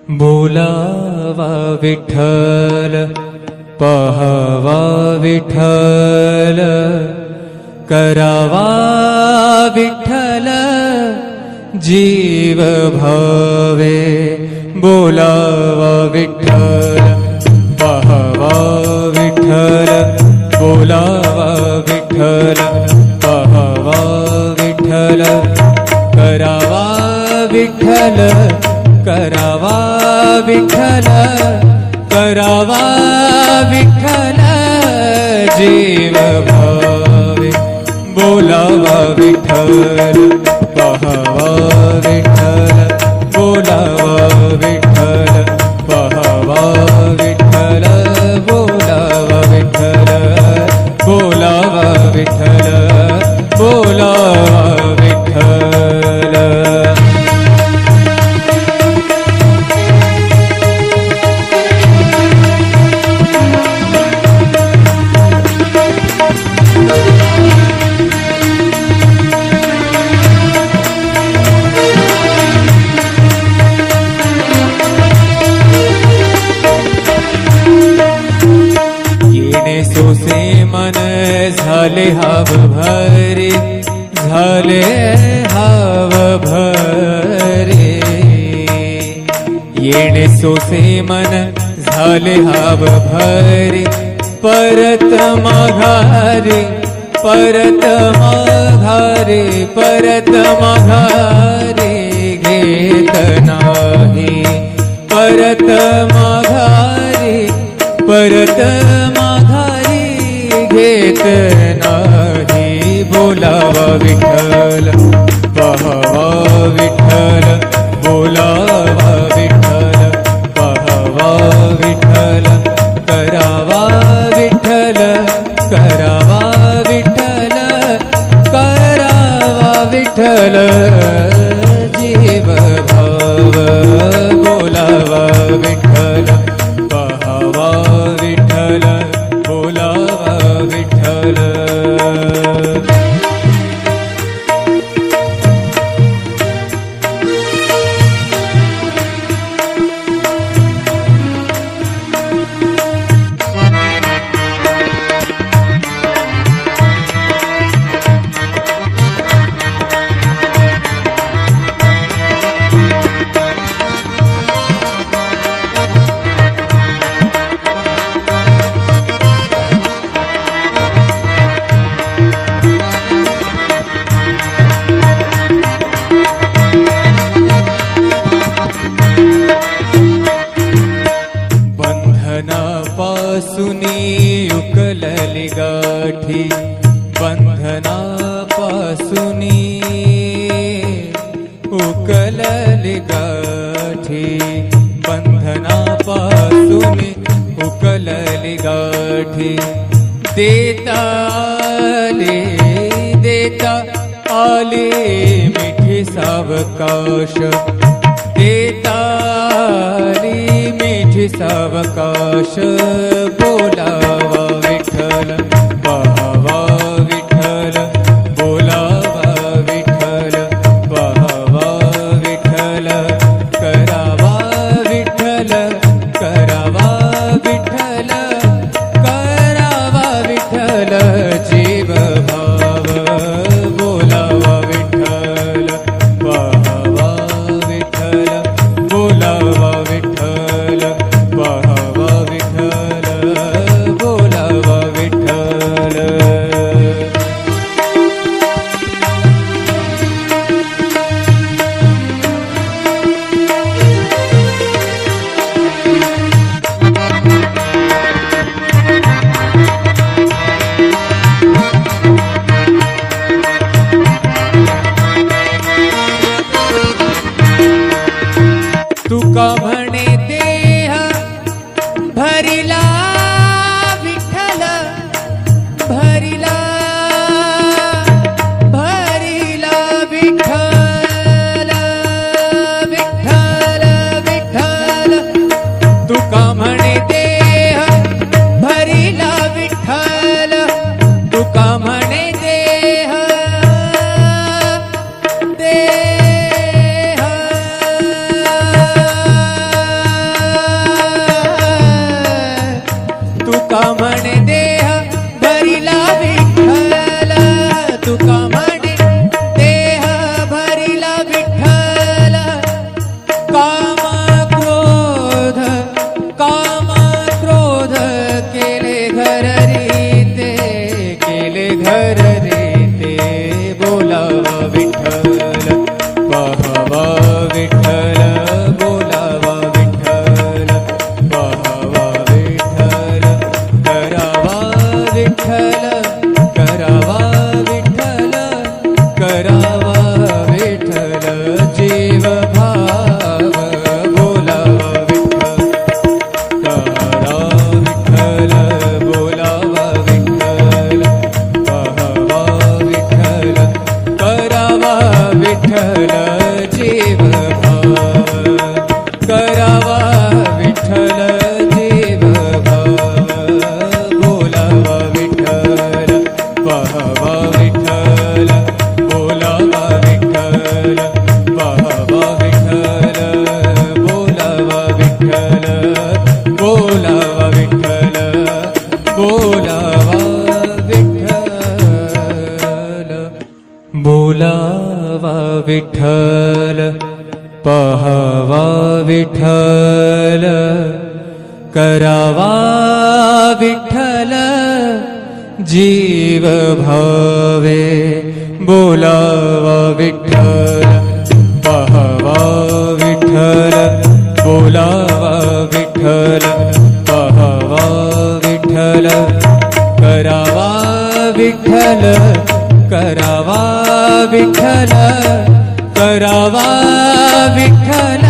बोलावा विठ्ठल पहावा विठ्ठल करावा विठ्ठल जीव भावे बोलावा विठ्ठल पहावा विठ्ठल बोलावा विठ्ठल पहावा विठ्ठल करावा विठ्ठल करावा विठ्ठल करावा विठ्ठल जीव भावे बोलावा विठ्ठल पहावा विठ्ठल बोलावा विठ्ठल पहावा विठ्ठल बोलावा विठ्ठल बोलावा विठ्ठल बोलावा विठ्ठल। सोसे मन झाले हाव भरे झाले हाव भरे येणे सोसे मन झाले हाव भरे परत माघारे परत माघारे परत माघारे घेत नाही परत माघारे परत माघारी घेत नाही बोलावा विठ्ठल पहावा विठ्ठल बोलावा विठ्ठल पहावा विठ्ठल करावा विठ्ठल करावा विठ्ठल करावा विठ्ठल जीव भाव बोलावा विठ्ठल पहावा विठ्ठल बोलावा विठ्ठल। बंधनापासूनी उकलली गाठी बंधनापासूनी उकलली गाठी बंधनापासूनी उकलली गाठी देता आले मिठी सावकाश देता मिठी सावकाश बोलावा विठ्ठल पहावा विठ्ठल बोलावा विठ्ठल पहावा विठ्ठल करावा विठ्ठल करावा विठ्ठल करावा विठ्ठल जीव भाव बोलावा विठ्ठल पहावा विठ्ठल बोलावा विठ्ठल पहावा विठ्ठल बोलावा विठ्ठल। तुका म्हणे देह भरिला विठ्ठल भरिला भरिला विठ्ठल विठ्ठल विठ्ठल तुका म्हणे देह भरिला विठ्ठल तुका म्हणे देह देह विठ्ठल करावा विठ्ठल जीव भावे बोलावा विठ्ठल पहावा विठ्ठल बोलावा विठ्ठल पहावा विठ्ठल करावा विठ्ठल करावा विठ्ठल करावा विठ्ठल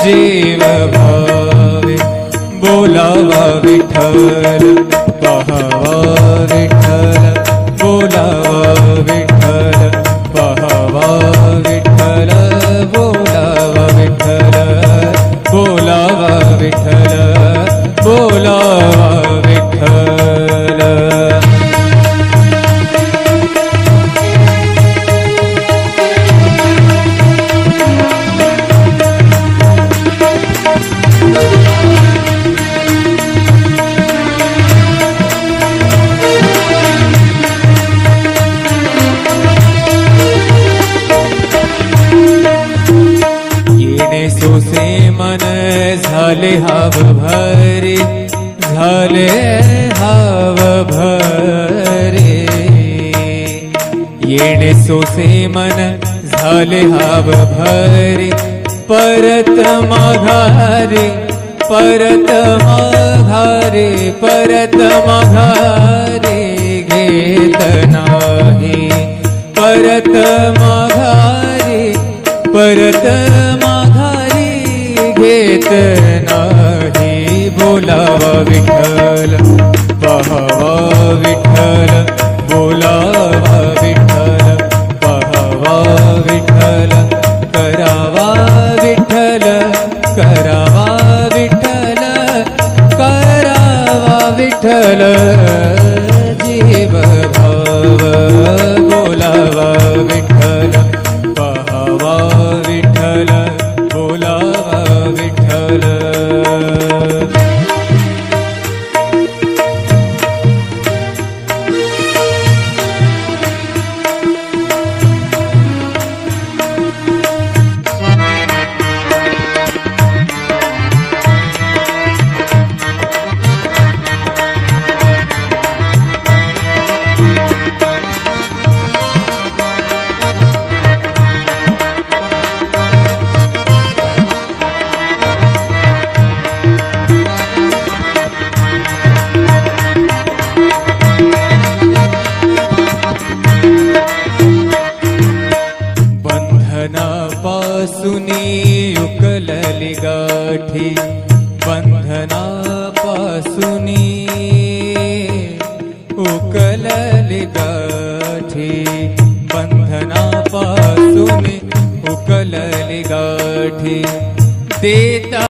जीव भावे बोलावा विठ्ठल पहावा विठ्ठल बोलावा विठ्ठल पहावा विठ्ठल बोलावा विठ्ठल बोलावा विठ्ठल बोलावा विठ्ठल सोसे मन झाले हाव भरे झाले हाव भरे येणे सोसे मन झाले हाव भरे परत माघारे परत माघारे परत माघारे घेत नाही परत माघारे परत माघारी घेत नाही बोलावा विठ्ठल पहावा विठ्ठल बोलावा विठ्ठल पहावा विठ्ठल करावा विठ्ठल करावा विठ्ठल करावा विठ्ठल जीव भाव बोलावा विठ्ठल पहावा विठ्ठल बोलावा विठ्ठल बंधनापासूनी उकलली गाठी बंधनापासूनी उकलली गाठी बंधनापासूनी उकलली गाठी देता